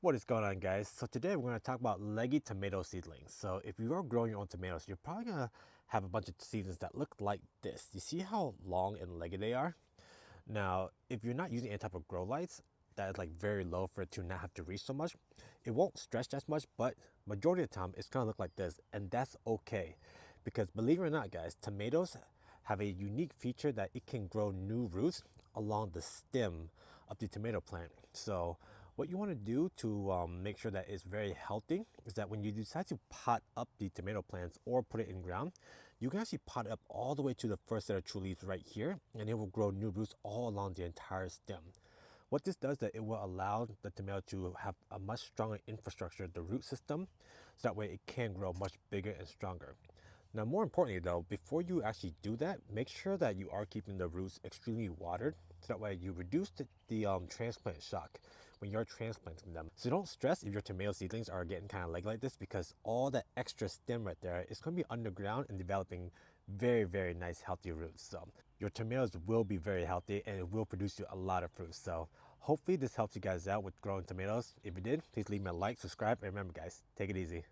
What is going on, guys? So today we're going to talk about leggy tomato seedlings. So if you are growing your own tomatoes, you're probably going to have a bunch of seedlings that look like this. You see how long and leggy they are? Now, if you're not using any type of grow lights that is like very low for it to not have to reach so much, it won't stretch as much, but majority of the time it's going to look like this, and that's okay. Because believe it or not, guys, tomatoes have a unique feature that it can grow new roots along the stem of the tomato plant. So what you want to do to make sure that it's very healthy is that when you decide to pot up the tomato plants or put it in ground, you can actually pot it up all the way to the first set of true leaves right here, and it will grow new roots all along the entire stem. What this does is that it will allow the tomato to have a much stronger infrastructure, the root system, so that way it can grow much bigger and stronger. Now, more importantly though, before you actually do that, make sure that you are keeping the roots extremely watered, so that way you reduce the transplant shock when you're transplanting them. So don't stress if your tomato seedlings are getting kind of like this, because all that extra stem right there is going to be underground and developing very nice healthy roots. So your tomatoes will be very healthy and it will produce you a lot of fruit. So hopefully this helps you guys out with growing tomatoes. If it did, please leave me a like, subscribe, and remember guys, take it easy.